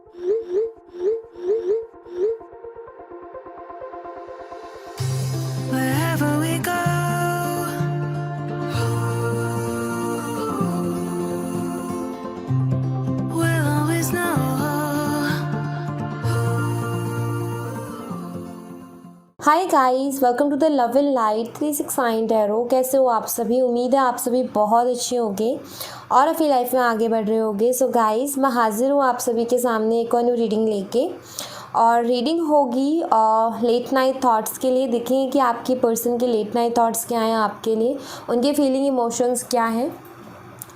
Wherever we go, we'll always know. Hi guys, welcome to the love and light 369 tarot. कैसे हो आप सभी? उम्मीद है आप सभी बहुत अच्छे होंगे और अपनी लाइफ में आगे बढ़ रहे होंगे। सो गाइस, मैं हाजिर हूँ आप सभी के सामने एक और न्यू रीडिंग लेके। और रीडिंग होगी लेट नाइट थॉट्स के लिए। देखेंगे कि आपके पर्सन के लेट नाइट थॉट्स क्या हैं आपके लिए, उनके फीलिंग इमोशंस क्या हैं।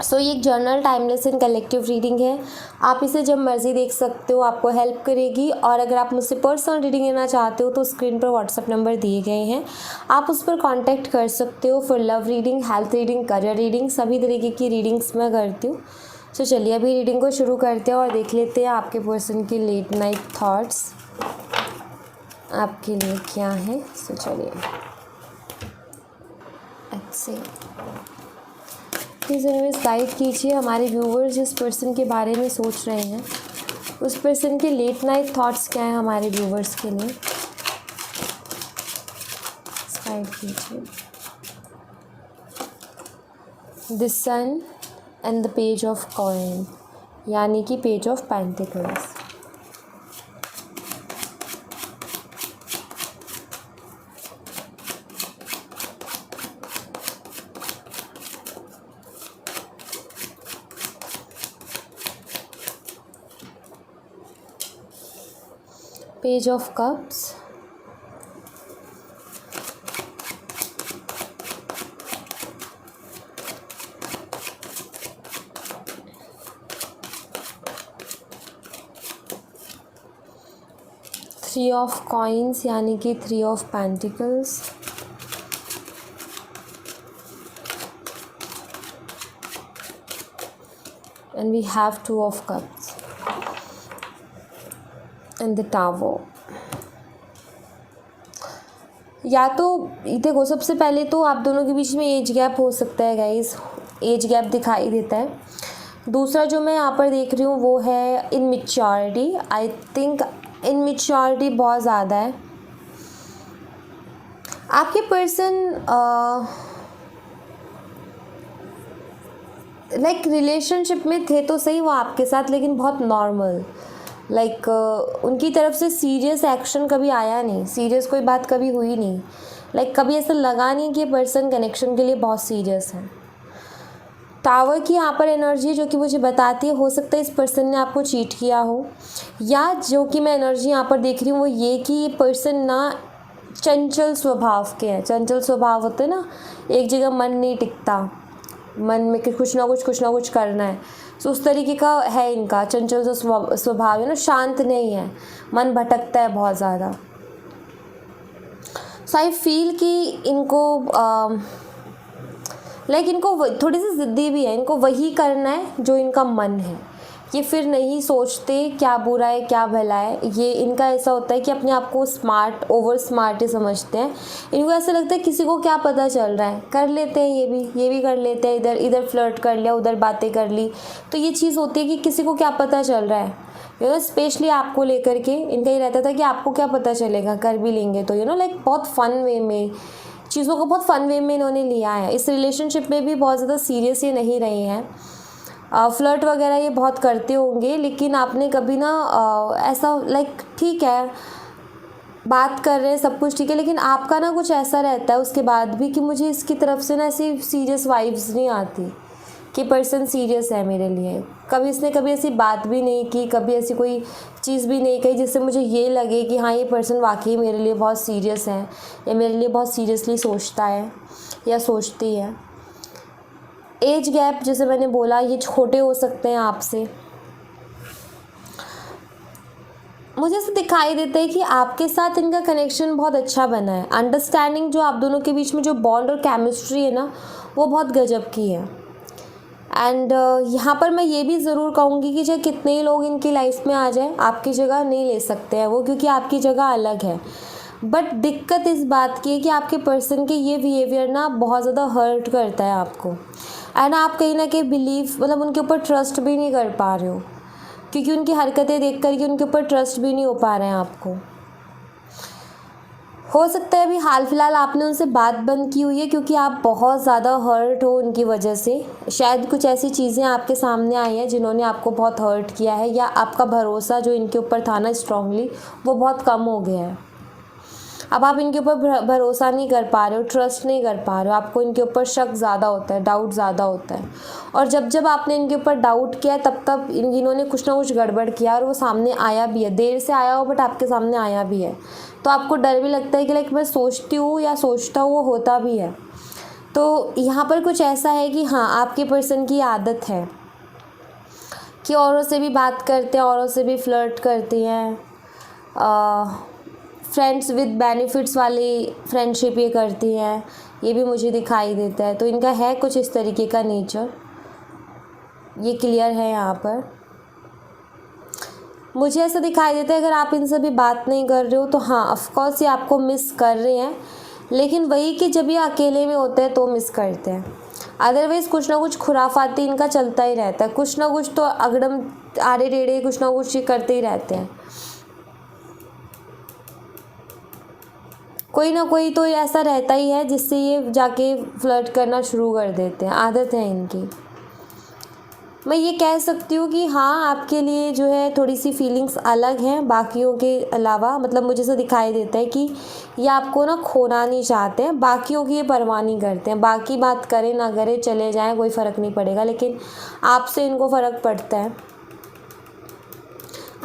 सो ये एक journal timeless and collective reading है। आप इसे जब मर्ज़ी देख सकते हो, आपको हेल्प करेगी। और अगर आप मुझसे पर्सनल रीडिंग लेना चाहते हो तो स्क्रीन पर व्हाट्सएप नंबर दिए गए हैं, आप उस पर कांटेक्ट कर सकते हो for love reading, health reading, career reading, सभी तरीके की रीडिंग्स मैं करती हूँ। सो चलिए अभी रीडिंग को शुरू करते हैं और देख लेते हैं आपके पर्सन की लेट नाइट थॉट्स आपके लिए क्या है। सो चलिए अच्छे प्लीज़ हमें गाइड कीजिए। हमारे व्यूवर्स जिस पर्सन के बारे में सोच रहे हैं उस पर्सन के लेट नाइट थॉट्स क्या हैं हमारे व्यूवर्स के लिए, गाइड कीजिए। The sun and the page of coin, यानी कि page of pentacles. Page of Cups, Three of Coins यानी कि Three of Pentacles, and we have Two of Cups and the Tower। या तो देखो, सबसे पहले तो आप दोनों के बीच में एज गैप हो सकता है गाइस, एज गैप दिखाई देता है। दूसरा जो मैं यहाँ पर देख रही हूँ वो है इनमेच्योरिटी। आई थिंक इनमेच्योरिटी बहुत ज़्यादा है। आपके पर्सन लाइक रिलेशनशिप में थे तो सही वो आपके साथ, लेकिन बहुत नॉर्मल, लाइक उनकी तरफ से सीरियस एक्शन कभी आया नहीं, सीरियस कोई बात कभी हुई नहीं। लाइक कभी ऐसा लगा नहीं कि पर्सन कनेक्शन के लिए बहुत सीरियस है। टावर की यहाँ पर एनर्जी जो कि मुझे बताती है, हो सकता है इस पर्सन ने आपको चीट किया हो, या जो कि मैं एनर्जी यहाँ पर देख रही हूँ वो ये कि ये पर्सन ना चंचल स्वभाव के हैं। चंचल स्वभाव होते हैं ना, एक जगह मन नहीं टिकता, मन में कुछ ना कुछ करना है। तो उस तरीके का है इनका चंचल जो स्वभाव है ना, शांत नहीं है, मन भटकता है बहुत ज़्यादा। सो आई फील कि इनको इनको थोड़ी सी ज़िद्दी भी है, इनको वही करना है जो इनका मन है। ये फिर नहीं सोचते क्या बुरा है क्या भला है। ये इनका ऐसा होता है कि अपने आप को स्मार्ट, ओवर स्मार्ट ही समझते हैं। इनको ऐसा लगता है किसी को क्या पता चल रहा है, कर लेते हैं ये भी कर लेते हैं, इधर इधर फ्लर्ट कर लिया, उधर बातें कर ली। तो ये चीज़ होती है कि किसी को क्या पता चल रहा है, स्पेशली आपको लेकर के इनका ये रहता था कि आपको क्या पता चलेगा, कर भी लेंगे तो लाइक बहुत फ़न वे में चीज़ों को, बहुत फ़न वे में इन्होंने लिया है। इस रिलेशनशिप में भी बहुत ज़्यादा सीरियस ये नहीं रहे हैं। फ्लर्ट वगैरह ये बहुत करते होंगे, लेकिन आपने कभी ना ऐसा लाइक ठीक है बात कर रहे हैं, सब कुछ ठीक है, लेकिन आपका ना कुछ ऐसा रहता है उसके बाद भी कि मुझे इसकी तरफ से ना ऐसी सीरियस वाइब्स नहीं आती कि पर्सन सीरियस है मेरे लिए। कभी इसने कभी ऐसी बात भी नहीं की, कभी ऐसी कोई चीज़ भी नहीं कही जिससे मुझे ये लगे कि हाँ ये पर्सन वाकई मेरे लिए बहुत सीरियस है या मेरे लिए बहुत सीरियसली सोचता है या सोचती है। एज गैप जैसे मैंने बोला, ये छोटे हो सकते हैं आपसे। मुझे ऐसा दिखाई देता है कि आपके साथ इनका कनेक्शन बहुत अच्छा बना है। अंडरस्टैंडिंग जो आप दोनों के बीच में जो बॉन्ड और केमिस्ट्री है ना, वो बहुत गजब की है। एंड यहाँ पर मैं ये भी ज़रूर कहूँगी कि चाहे कितने ही लोग इनकी लाइफ में आ जाए, आपकी जगह नहीं ले सकते हैं वो, क्योंकि आपकी जगह अलग है। बट दिक्कत इस बात की है कि आपके पर्सन के ये बिहेवियर ना बहुत ज़्यादा हर्ट करता है आपको, एंड आप कहीं ना कहीं बिलीव, मतलब उनके ऊपर ट्रस्ट भी नहीं कर पा रहे हो। क्योंकि उनकी हरकतें देख कर के उनके ऊपर ट्रस्ट भी नहीं हो पा रहे हैं आपको। हो सकता है अभी हाल फिलहाल आपने उनसे बात बंद की हुई है क्योंकि आप बहुत ज़्यादा हर्ट हो उनकी वजह से। शायद कुछ ऐसी चीज़ें आपके सामने आई हैं जिन्होंने आपको बहुत हर्ट किया है, या आपका भरोसा जो इनके ऊपर था ना स्ट्रांगली, वो बहुत कम हो गया है। अब आप इनके ऊपर भरोसा नहीं कर पा रहे हो, ट्रस्ट नहीं कर पा रहे हो, आपको इनके ऊपर शक ज़्यादा होता है, डाउट ज़्यादा होता है। और जब जब आपने इनके ऊपर डाउट किया तब तब इन्होंने कुछ ना कुछ गड़बड़ किया, और वो सामने आया भी है, देर से आया हो बट आपके सामने आया भी है। तो आपको डर भी लगता है कि लाइक मैं सोचती हूँ या सोचता हूँ वो होता भी है। तो यहाँ पर कुछ ऐसा है कि हाँ, आपके पर्सन की आदत है कि औरों से भी बात करते हैं, औरों से भी फ्लर्ट करती हैं, फ्रेंड्स विद बेनिफिट्स वाली फ्रेंडशिप ये करती हैं, ये भी मुझे दिखाई देता है। तो इनका है कुछ इस तरीके का नेचर, ये क्लियर है यहाँ पर। मुझे ऐसा दिखाई देता है अगर आप इनसे भी बात नहीं कर रहे हो तो हाँ, ऑफकोर्स ये आपको मिस कर रहे हैं, लेकिन वही कि जब ये अकेले में होते हैं तो मिस करते हैं। अदरवाइज़ कुछ ना कुछ खुराफाती इनका चलता ही रहता है, कुछ ना कुछ तो अगड़म आड़े टेढ़े कुछ ना कुछ ये करते ही रहते हैं। कोई ना कोई तो ऐसा रहता ही है जिससे ये जाके फ्लर्ट करना शुरू कर देते हैं, आदत है इनकी। मैं ये कह सकती हूँ कि हाँ, आपके लिए जो है थोड़ी सी फीलिंग्स अलग हैं बाकियों के अलावा। मतलब मुझे ऐसा दिखाई देता है कि ये आपको ना खोना नहीं चाहते हैं, बाकियों की ये परवाह नहीं करते हैं। बाकी बात करें ना करें, चले जाएं, कोई फ़र्क नहीं पड़ेगा, लेकिन आपसे इनको फ़र्क पड़ता है।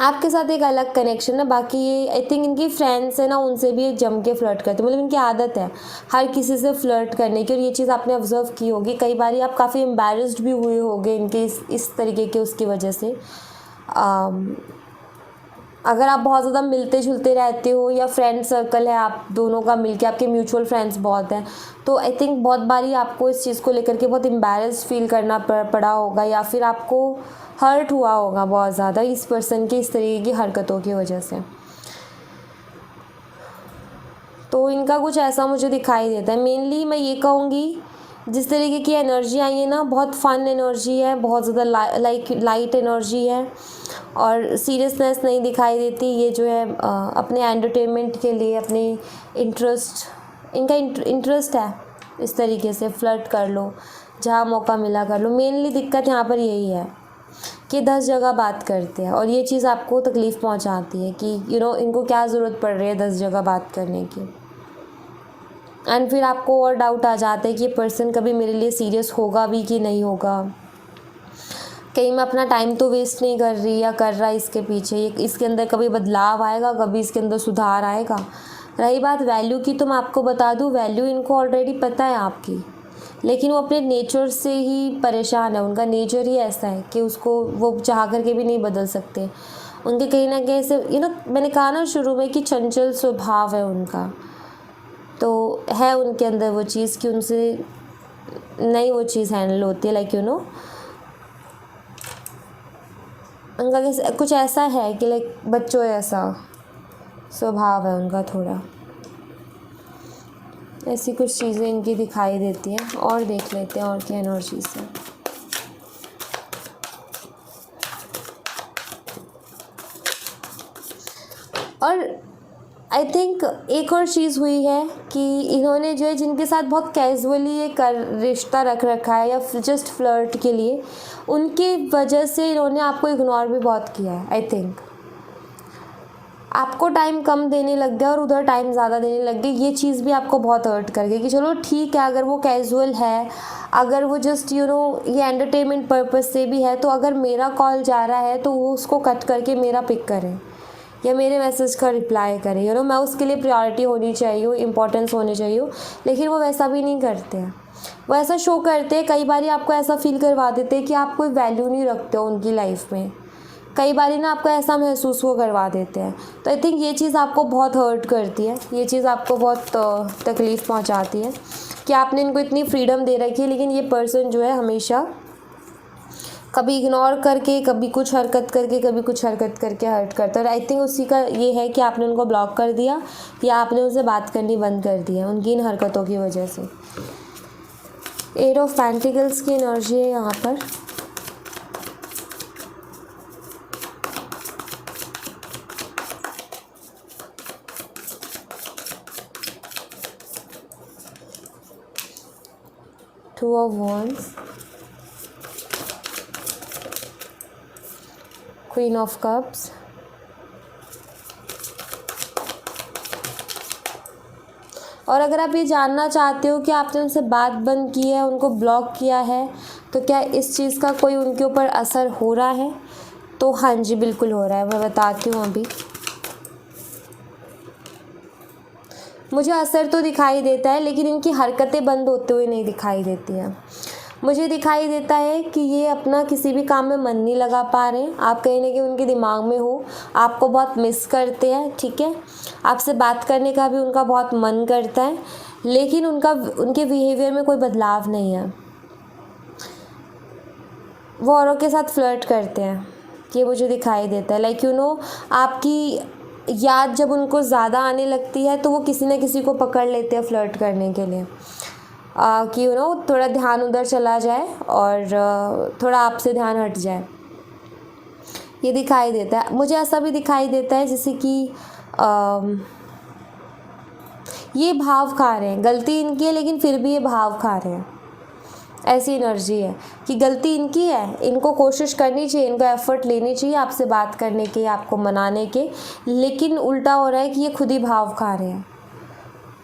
आपके साथ एक अलग कनेक्शन है। बाकी ये आई थिंक इनकी फ्रेंड्स है ना, उनसे भी जम के फ्लर्ट करते हैं। मतलब इनकी आदत है हर किसी से फ्लर्ट करने की, और ये चीज़ आपने ऑब्जर्व की होगी। कई बार आप काफ़ी एम्बैरेस्ड भी हुए होगे इनके इस तरीके के उसकी वजह से। अगर आप बहुत ज़्यादा मिलते जुलते रहते हो या फ्रेंड सर्कल है आप दोनों का मिलके, आपके म्यूचुअल फ्रेंड्स बहुत हैं, तो आई थिंक बहुत बारी आपको इस चीज़ को लेकर के बहुत एम्बैरेस्ड फील करना पड़ा होगा, या फिर आपको हर्ट हुआ होगा बहुत ज़्यादा इस पर्सन की इस तरीके की हरकतों की वजह से। तो इनका कुछ ऐसा मुझे दिखाई देता है। मेनली मैं ये कहूँगी, जिस तरीके की एनर्जी आई है ना, बहुत फन एनर्जी है, बहुत ज़्यादा लाइट एनर्जी है, और सीरियसनेस नहीं दिखाई देती। ये जो है अपने एंटरटेनमेंट के लिए, अपने इनका इंटरेस्ट है इस तरीके से फ्लर्ट कर लो, जहाँ मौका मिला कर लो। मेनली दिक्कत यहाँ पर यही है कि 10 जगह बात करते हैं, और ये चीज़ आपको तकलीफ़ पहुँचाती है कि इनको क्या ज़रूरत पड़ रही है 10 जगह बात करने की। एंड फिर आपको और डाउट आ जाता है कि ये पर्सन कभी मेरे लिए सीरियस होगा भी कि नहीं होगा, कहीं मैं अपना टाइम तो वेस्ट नहीं कर रही या कर रहा है इसके पीछे, इसके अंदर कभी बदलाव आएगा, कभी इसके अंदर सुधार आएगा। रही बात वैल्यू की, तो मैं आपको बता दूं, वैल्यू इनको ऑलरेडी पता है आपकी, लेकिन वो अपने नेचर से ही परेशान है। उनका नेचर ही ऐसा है कि उसको वो चाह करके भी नहीं बदल सकते। उनके कहीं ना कहीं से मैंने कहा ना शुरू में कि चंचल स्वभाव है उनका, तो है उनके अंदर वो चीज़ कि उनसे नहीं वो चीज़ हैंडल होती है। लाइक उनका कुछ ऐसा है कि लाइक बच्चों ऐसा स्वभाव है उनका, थोड़ा ऐसी कुछ चीज़ें इनकी दिखाई देती हैं। और देख लेते हैं और क्या एनर्जी से। और आई थिंक एक और चीज़ हुई है कि इन्होंने जो है जिनके साथ बहुत कैजुअली ये रिश्ता रख रखा है या जस्ट फ्लर्ट के लिए, उनकी वजह से इन्होंने आपको इग्नोर भी बहुत किया है। आई थिंक आपको टाइम कम देने लग गया और उधर टाइम ज़्यादा देने लग गए। ये चीज़ भी आपको बहुत हर्ट कर गई कि चलो ठीक है, अगर वो कैजुअल है, अगर वो जस्ट ये एंटरटेनमेंट पर्पज़ से भी है, तो अगर मेरा कॉल जा रहा है तो वो उसको कट करके मेरा पिक करें या मेरे मैसेज का रिप्लाई करें। मैं उसके लिए प्रायोरिटी होनी चाहिए, इंपॉर्टेंस होनी चाहिए, लेकिन वो वैसा भी नहीं करते हैं। वो ऐसा शो करते हैं, कई बार आपको ऐसा फील करवा देते हैं कि आप कोई वैल्यू नहीं रखते हो उनकी लाइफ में। कई बार ना आपको ऐसा महसूस वो करवा देते हैं। तो आई थिंक ये चीज़ आपको बहुत हर्ट करती है, ये चीज़ आपको बहुत तकलीफ़ पहुंचाती है कि आपने इनको इतनी फ्रीडम दे रखी है, लेकिन ये पर्सन जो है हमेशा कभी इग्नोर करके, कभी कुछ हरकत करके, कभी कुछ हरकत करके हर्ट करता है। और आई थिंक उसी का ये है कि आपने उनको ब्लॉक कर दिया या आपने उनसे बात करनी बंद कर दी है उनकी इन हरकतों की वजह से। 8 ऑफ पेंटिकल्स की एनर्जी है यहाँ पर। 2 of Wands, Queen of Cups, और अगर आप ये जानना चाहते हो कि आपने उनसे बात बंद की है, उनको ब्लॉक किया है, तो क्या इस चीज़ का कोई उनके ऊपर असर हो रहा है, तो हाँ जी बिल्कुल हो रहा है। मैं बताती हूँ अभी। मुझे असर तो दिखाई देता है, लेकिन इनकी हरकतें बंद होते हुए नहीं दिखाई देती हैं। मुझे दिखाई देता है कि ये अपना किसी भी काम में मन नहीं लगा पा रहे हैं। आप कहीं ना कहीं उनके दिमाग में हो, आपको बहुत मिस करते हैं, ठीक है। आपसे बात करने का भी उनका बहुत मन करता है, लेकिन उनके बिहेवियर में कोई बदलाव नहीं है। वो औरों के साथ फ्लर्ट करते हैं, ये मुझे दिखाई देता है। लाइक आपकी याद जब उनको ज़्यादा आने लगती है तो वो किसी न किसी को पकड़ लेते हैं फ्लर्ट करने के लिए, कि थोड़ा ध्यान उधर चला जाए और थोड़ा आपसे ध्यान हट जाए। ये दिखाई देता है। मुझे ऐसा भी दिखाई देता है जैसे कि ये भाव खा रहे हैं। गलती इनकी है, लेकिन फिर भी ये भाव खा रहे हैं। ऐसी एनर्जी है कि गलती इनकी है, इनको कोशिश करनी चाहिए, इनको एफर्ट लेनी चाहिए आपसे बात करने के, आपको मनाने के, लेकिन उल्टा हो रहा है कि ये खुद ही भाव खा रहे हैं,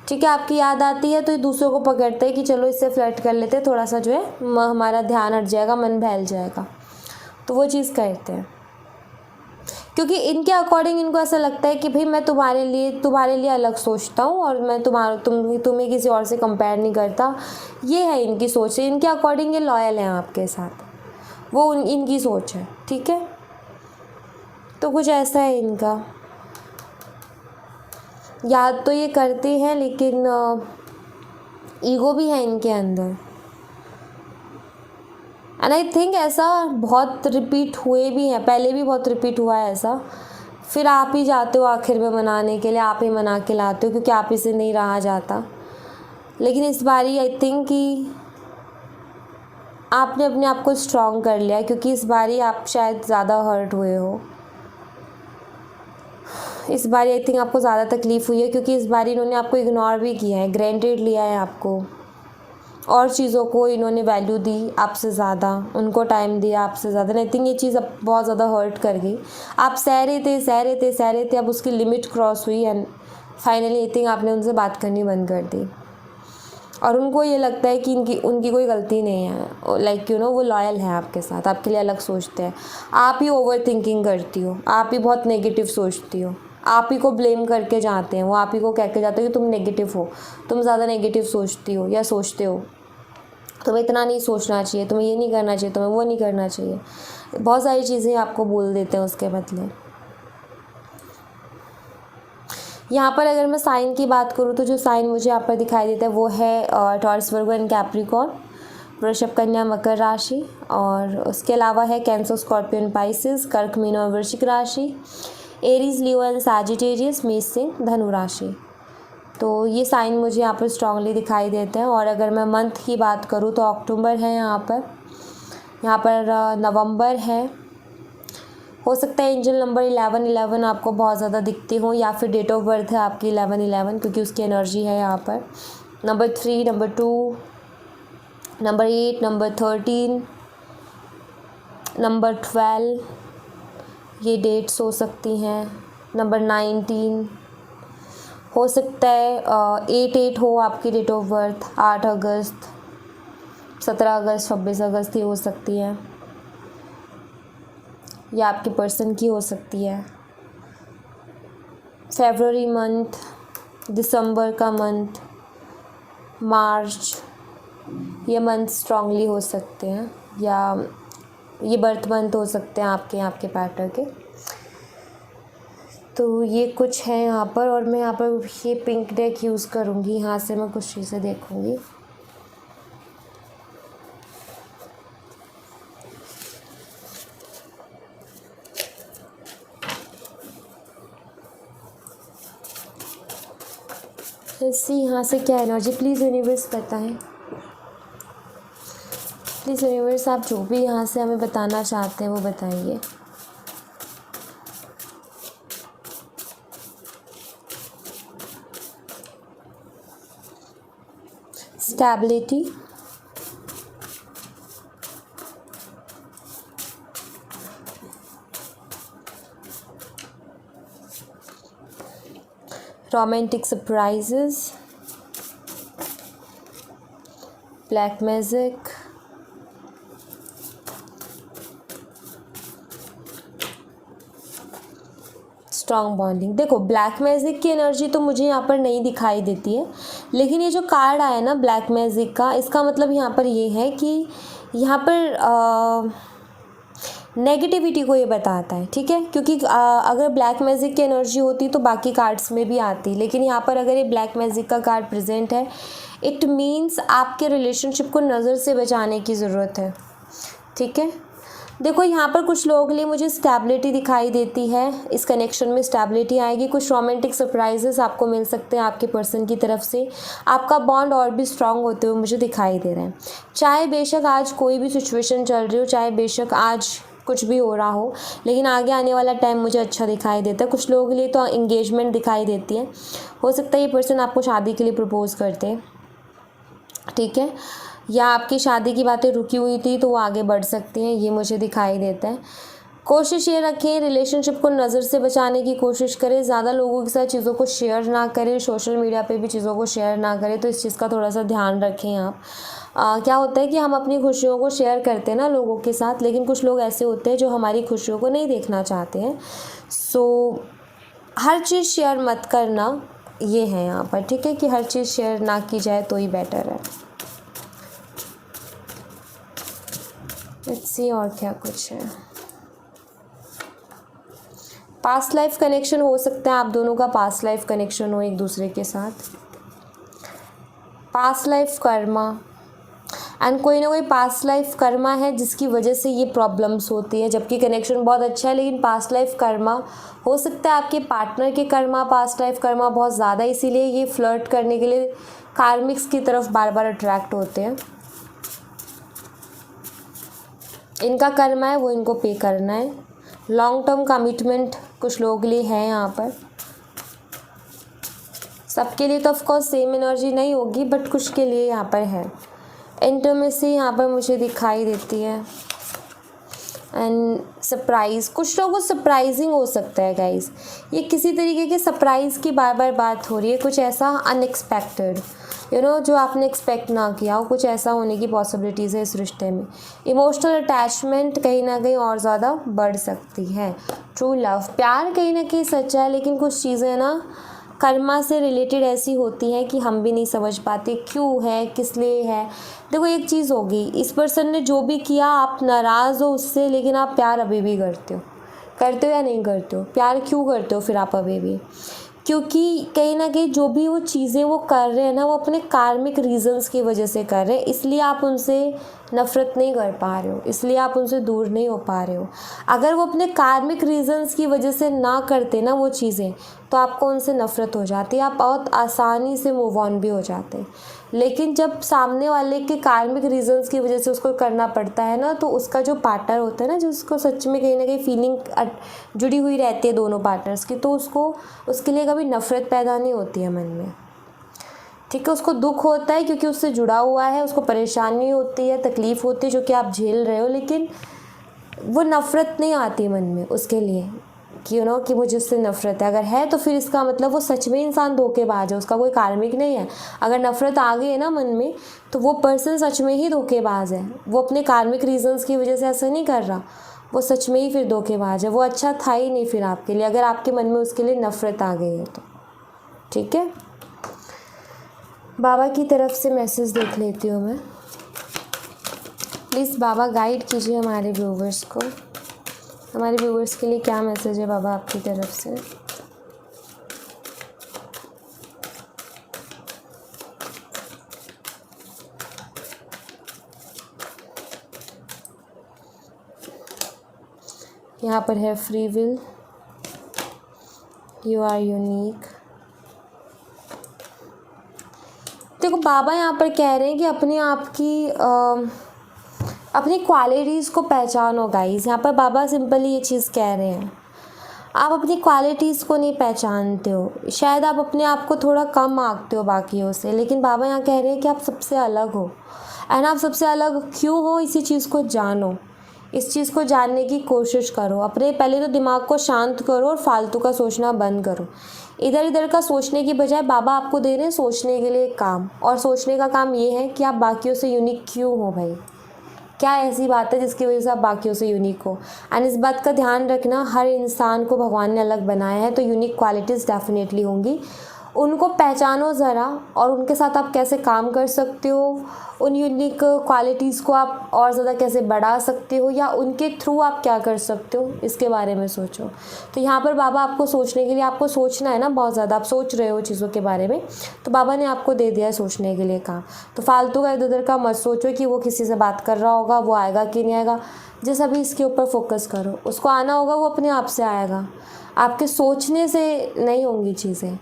ठीक है। आपकी याद आती है तो ये दूसरों को पकड़ते हैं कि चलो इससे फ्लर्ट कर लेते हैं, थोड़ा सा जो है हमारा ध्यान हट जाएगा, मन बहल जाएगा, तो वो चीज़ करते हैं। क्योंकि इनके अकॉर्डिंग इनको ऐसा लगता है कि भाई मैं तुम्हारे लिए अलग सोचता हूँ और मैं तुम्हें किसी और से कंपेयर नहीं करता। ये है इनकी सोच है। इनके अकॉर्डिंग ये लॉयल हैं आपके साथ, वो इनकी सोच है, ठीक है। तो कुछ ऐसा है इनका। याद तो ये करते हैं, लेकिन ईगो भी है इनके अंदर। एंड आई थिंक ऐसा बहुत रिपीट हुए भी हैं, पहले भी बहुत रिपीट हुआ है ऐसा। फिर आप ही जाते हो आखिर में मनाने के लिए, आप ही मना के लाते हो, क्योंकि आप ही से नहीं रहा जाता। लेकिन इस बारी आई थिंक कि आपने अपने आप को स्ट्रॉन्ग कर लिया, क्योंकि इस बारी आप शायद ज़्यादा हर्ट हुए हो। इस बारी आई थिंक आपको ज़्यादा तकलीफ़ हुई है, क्योंकि इस बारी इन्होंने आपको इग्नोर भी किया है, ग्रांटेड लिया है आपको, और चीज़ों को इन्होंने वैल्यू दी आपसे ज़्यादा, उनको टाइम दिया आपसे ज़्यादा। आई थिंक ये चीज़ अब बहुत ज़्यादा हर्ट कर गई। आप सह रहे थे, अब उसकी लिमिट क्रॉस हुई एंड फाइनली आई थिंक आपने उनसे बात करनी बंद कर दी। और उनको ये लगता है कि उनकी कोई गलती नहीं है। लाइक वो लॉयल है आपके साथ, आपके लिए अलग सोचते हैं। आप ही ओवर थिंकिंग करती हो, आप ही बहुत नेगेटिव सोचती हो, आप ही को ब्लेम करके जाते हैं। वो आप ही को कह के जाते हो कि तुम नेगेटिव हो, तुम ज़्यादा नेगेटिव सोचती हो या सोचते हो, तुम्हें इतना नहीं सोचना चाहिए, तुम्हें ये नहीं करना चाहिए, तुम्हें वो नहीं करना चाहिए। बहुत सारी चीज़ें आपको बोल देते हैं उसके बदले। यहाँ पर अगर मैं साइन की बात करूँ तो जो साइन मुझे यहाँ पर दिखाई देता है वो है टॉरस, वर्गो एंड कैप्रिकॉर्न, वृषभ, कन्या, मकर राशि। और उसके अलावा है कैंसर, स्कॉर्पियन, पाइसेस, कर्क, मीन और वृश्चिक राशि, एरीज, लियो एंड सैजिटेरियस, मेष, सिंह, धनु राशि। तो ये साइन मुझे यहाँ पर स्ट्रांगली दिखाई देते हैं। और अगर मैं मंथ की बात करूँ तो अक्टूबर है यहाँ पर नवंबर है। हो सकता है एंजल नंबर 1111 आपको बहुत ज़्यादा दिखते हो, या फिर डेट ऑफ बर्थ है आपकी 1111, क्योंकि उसकी एनर्जी है यहाँ पर। Number 3, number 2, number 8, number 13, number 12, ये डेट्स हो सकती हैं। नंबर 19 हो सकता है 8 हो आपकी डेट ऑफ बर्थ, 8 अगस्त, 17 अगस्त, 26 अगस्त ही हो सकती है, या आपके पर्सन की हो सकती है। फरवरी मंथ, दिसंबर का मंथ, मार्च, ये मंथ स्ट्रांगली हो सकते हैं, या ये बर्थ मंथ हो सकते हैं आपके पैटर्न के। तो ये कुछ है यहाँ पर। और मैं यहाँ पर ये पिंक डेक यूज़ करूँगी, यहाँ से मैं कुछ चीज़ें देखूँगी। ऐसी यहाँ से क्या एनर्जी, प्लीज़ यूनिवर्स बताएं, प्लीज़ यूनिवर्स, आप जो भी यहाँ से हमें बताना चाहते हैं वो बताइए। Stability, romantic surprises, black magic, strong bonding. देखो ब्लैक मैजिक की एनर्जी तो मुझे यहाँ पर नहीं दिखाई देती है, लेकिन ये जो कार्ड आया ना ब्लैक मैजिक का, इसका मतलब यहाँ पर ये है कि यहाँ पर नेगेटिविटी को ये बताता है, ठीक है। क्योंकि अगर ब्लैक मैजिक की एनर्जी होती तो बाकी कार्ड्स में भी आती, लेकिन यहाँ पर अगर ये ब्लैक मैजिक का कार्ड प्रेजेंट है, इट मीन्स आपके रिलेशनशिप को नज़र से बचाने की ज़रूरत है, ठीक है। देखो यहाँ पर कुछ लोगों के लिए मुझे स्टेबिलिटी दिखाई देती है, इस कनेक्शन में स्टेबिलिटी आएगी, कुछ रोमांटिक सरप्राइजेस आपको मिल सकते हैं आपके पर्सन की तरफ से, आपका बॉन्ड और भी स्ट्रांग होते हुए मुझे दिखाई दे रहा है। चाहे बेशक आज कोई भी सिचुएशन चल रही हो, चाहे बेशक आज कुछ भी हो रहा हो, लेकिन आगे आने वाला टाइम मुझे अच्छा दिखाई देता है। कुछ लोगों के लिए तो एंगेजमेंट दिखाई देती है, हो सकता है ये पर्सन आपको शादी के लिए प्रपोज़ करते हैं, ठीक है, या आपकी शादी की बातें रुकी हुई थी तो वो आगे बढ़ सकती हैं, ये मुझे दिखाई देता है। कोशिश ये रखें रिलेशनशिप को नज़र से बचाने की कोशिश करें, ज़्यादा लोगों के साथ चीज़ों को शेयर ना करें, सोशल मीडिया पे भी चीज़ों को शेयर ना करें, तो इस चीज़ का थोड़ा सा ध्यान रखें आप। क्या होता है कि हम अपनी खुशियों को शेयर करते हैं ना लोगों के साथ, लेकिन कुछ लोग ऐसे होते हैं जो हमारी खुशियों को नहीं देखना चाहते हैं। सो हर चीज़ शेयर मत करना, ये है यहाँ पर, ठीक है, कि हर चीज़ शेयर ना की जाए तो ही बेटर है। लेट्स सी और क्या कुछ है। पास्ट लाइफ कनेक्शन हो सकता है, आप दोनों का पास्ट लाइफ कनेक्शन हो एक दूसरे के साथ, पास्ट लाइफ कर्मा, एंड कोई ना कोई पास्ट लाइफ कर्मा है जिसकी वजह से ये प्रॉब्लम्स होती हैं। जबकि कनेक्शन बहुत अच्छा है, लेकिन पास्ट लाइफ कर्मा हो सकता है आपके पार्टनर के कर्मा, पास्ट लाइफ कर्मा बहुत ज़्यादा, इसीलिए ये फ्लर्ट करने के लिए कार्मिक्स की तरफ बार बार अट्रैक्ट होते हैं। इनका कर्मा है वो इनको पे करना है। लॉन्ग टर्म कमिटमेंट कुछ लोगों के लिए है यहाँ पर, सबके लिए तो ऑफकोर्स सेम एनर्जी नहीं होगी, बट कुछ के लिए यहाँ पर है। इंटीमेसी यहाँ पर मुझे दिखाई देती है, एंड सरप्राइज़, कुछ लोगों को सरप्राइजिंग हो सकता है गाइस, ये किसी तरीके के सरप्राइज़ की बार बार बात हो रही है, कुछ ऐसा अनएक्सपेक्टेड, जो आपने एक्सपेक्ट ना किया हो, कुछ ऐसा होने की पॉसिबिलिटीज़ है इस रिश्ते में। इमोशनल अटैचमेंट कहीं ना कहीं और ज़्यादा बढ़ सकती है। ट्रू लव, प्यार कहीं ना कहीं सच्चा है, लेकिन कुछ चीज़ें ना कर्मा से रिलेटेड ऐसी होती हैं कि हम भी नहीं समझ पाते क्यों है, किस लिए है। देखो एक चीज़ होगी, इस पर्सन ने जो भी किया, आप नाराज़ हो उससे, लेकिन आप प्यार अभी भी करते हो या नहीं करते हो? प्यार क्यों करते हो फिर आप अभी भी? क्योंकि कहीं ना कहीं जो भी वो चीज़ें वो कर रहे हैं ना, वो अपने कार्मिक रीजंस की वजह से कर रहे हैं, इसलिए आप उनसे नफ़रत नहीं कर पा रहे हो, इसलिए आप उनसे दूर नहीं हो पा रहे हो। अगर वो अपने कार्मिक रीजंस की वजह से ना करते ना वो चीज़ें, तो आपको उनसे नफ़रत हो जाती है, आप बहुत आसानी से मूव ऑन भी हो जाते हैं। लेकिन जब सामने वाले के कार्मिक रीजंस की वजह से उसको करना पड़ता है ना, तो उसका जो पार्टनर होता है ना, जो उसको सच में कहीं ना कहीं फीलिंग जुड़ी हुई रहती है दोनों पार्टनर्स की, तो उसको उसके लिए कभी नफ़रत पैदा नहीं होती है मन में, ठीक है। उसको दुख होता है क्योंकि उससे जुड़ा हुआ है, उसको परेशानी होती है, तकलीफ़ होती है जो कि आप झेल रहे हो, लेकिन वो नफ़रत नहीं आती मन में उसके लिए कि कि मुझे उससे नफ़रत है। अगर है तो फिर इसका मतलब वो सच में इंसान धोखेबाज है, उसका कोई कार्मिक नहीं है। अगर नफ़रत आ गई है ना मन में, तो वो पर्सन सच में ही धोखेबाज है, वो अपने कार्मिक रीजंस की वजह से ऐसा नहीं कर रहा, वो सच में ही फिर धोखेबाज है, वो अच्छा था ही नहीं फिर आपके लिए, अगर आपके मन में उसके लिए नफ़रत आ गई है तो, ठीक है। बाबा की तरफ से मैसेज देख लेती हूँ मैं। प्लीज़ बाबा गाइड कीजिए हमारे व्यूवर्स को, हमारे व्यूवर्स के लिए क्या मैसेज है बाबा आपकी तरफ से। यहाँ पर है free will, you are unique. देखो बाबा यहाँ पर कह रहे हैं कि अपने आप की अपनी क्वालिटीज़ को पहचानो गाइस। यहाँ पर बाबा सिंपली ये चीज़ कह रहे हैं, आप अपनी क्वालिटीज़ को नहीं पहचानते हो, शायद आप अपने आप को थोड़ा कम आंकते हो बाकियों से, लेकिन बाबा यहाँ कह रहे हैं कि आप सबसे अलग हो, एंड आप सबसे अलग क्यों हो इसी चीज़ को जानो, इस चीज़ को जानने की कोशिश करो। अपने पहले तो दिमाग को शांत करो और फालतू का सोचना बंद करो। इधर इधर का सोचने की बजाय बाबा आपको दे रहे हैं सोचने के लिए काम, और सोचने का काम ये है कि आप बाकियों से यूनिक क्यों हो भाई। क्या ऐसी बात है जिसकी वजह से आप बाकियों से यूनिक हो। एंड इस बात का ध्यान रखना, हर इंसान को भगवान ने अलग बनाया है, तो यूनिक क्वालिटीज़ डेफिनेटली होंगी। उनको पहचानो ज़रा, और उनके साथ आप कैसे काम कर सकते हो, उन यूनिक क्वालिटीज़ को आप और ज़्यादा कैसे बढ़ा सकते हो, या उनके थ्रू आप क्या कर सकते हो, इसके बारे में सोचो। तो यहाँ पर बाबा आपको सोचने के लिए, आपको सोचना है ना बहुत ज़्यादा, आप सोच रहे हो चीज़ों के बारे में, तो बाबा ने आपको दे दिया है सोचने के लिए काम। तो फालतू का इधर उधर का मत सोचो कि वो किसी से बात कर रहा होगा, वो आएगा कि नहीं आएगा। जिस अभी इसके ऊपर फोकस करो, उसको आना होगा, वो अपने आप से आएगा। आपके सोचने से नहीं होंगी चीज़ें,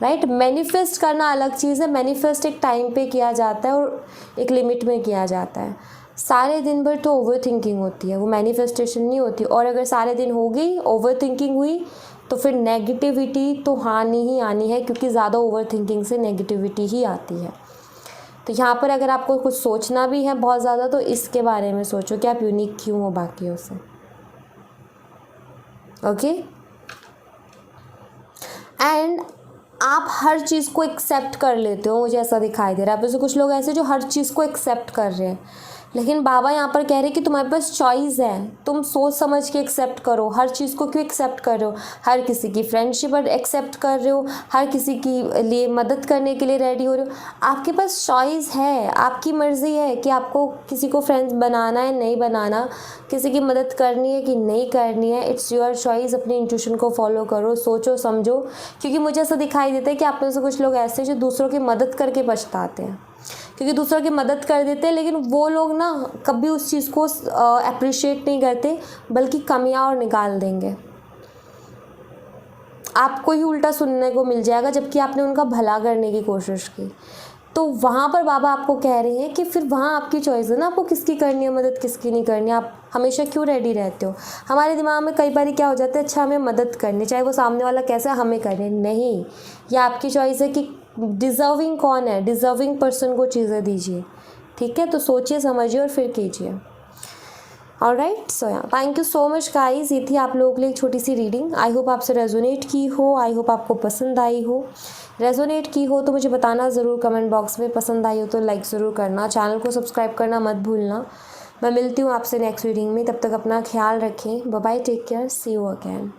राइट। मैनिफेस्ट करना अलग चीज़ है। मैनिफेस्ट एक टाइम पे किया जाता है और एक लिमिट में किया जाता है। सारे दिन भर तो ओवर थिंकिंग होती है, वो मैनिफेस्टेशन नहीं होती। और अगर सारे दिन हो गई, ओवर थिंकिंग हुई, तो फिर नेगेटिविटी तो आनी ही आनी है, क्योंकि ज़्यादा ओवर थिंकिंग से नेगेटिविटी ही आती है। तो यहाँ पर अगर आपको कुछ सोचना भी है बहुत ज़्यादा, तो इसके बारे में सोचो कि आप यूनिक क्यों हो बाकियों से। ओके। एंड आप हर चीज़ को एक्सेप्ट कर लेते हो, मुझे ऐसा दिखाई दे रहा है। आप में से कुछ लोग ऐसे जो हर चीज़ को एक्सेप्ट कर रहे हैं, लेकिन बाबा यहाँ पर कह रहे हैं कि तुम्हारे पास चॉइस है, तुम सोच समझ के एक्सेप्ट करो। हर चीज़ को क्यों एक्सेप्ट कर रहे हो? हर किसी की फ्रेंडशिप एक्सेप्ट कर रहे हो, हर किसी की लिए मदद करने के लिए रेडी हो रहे हो। आपके पास चॉइस है, आपकी मर्ज़ी है कि आपको किसी को फ्रेंड्स बनाना है नहीं बनाना, किसी की मदद करनी है कि नहीं करनी है। It's your choice. अपनी इंट्यूशन को फॉलो करो, सोचो समझो। क्योंकि मुझे ऐसा दिखाई देता है कि आप में से कुछ लोग ऐसे जो दूसरों की मदद करके पछताते हैं, क्योंकि दूसरों की मदद कर देते हैं, लेकिन वो लोग ना कभी उस चीज़ को अप्रिशिएट नहीं करते, बल्कि कमियां और निकाल देंगे। आपको ही उल्टा सुनने को मिल जाएगा, जबकि आपने उनका भला करने की कोशिश की। तो वहाँ पर बाबा आपको कह रहे हैं कि फिर वहाँ आपकी चॉइस है ना, आपको किसकी करनी है मदद, किसकी नहीं करनी। आप हमेशा क्यों रेडी रहते हो? हमारे दिमाग में कई बार क्या हो जाता है, अच्छा हमें मदद करनी, चाहे वो सामने वाला कैसा, हमें करे। नहीं, ये आपकी चॉइस है कि डिज़र्विंग कौन है। डिज़र्विंग पर्सन को चीज़ें दीजिए, ठीक है। तो सोचिए समझिए और फिर कीजिए। ऑलराइट, सो या thank you so much guys. ये थी आप लोगों के लिए एक छोटी सी रीडिंग। आई होप आपसे रेजोनेट की हो, आई होप आपको पसंद आई हो। रेजोनेट की हो तो मुझे बताना ज़रूर कमेंट बॉक्स में। पसंद आई हो तो लाइक ज़रूर करना, चैनल को सब्सक्राइब करना मत भूलना। मैं मिलती हूँ आपसे नेक्स्ट रीडिंग में, तब तक अपना ख्याल रखें। Bye bye, take care, see you again.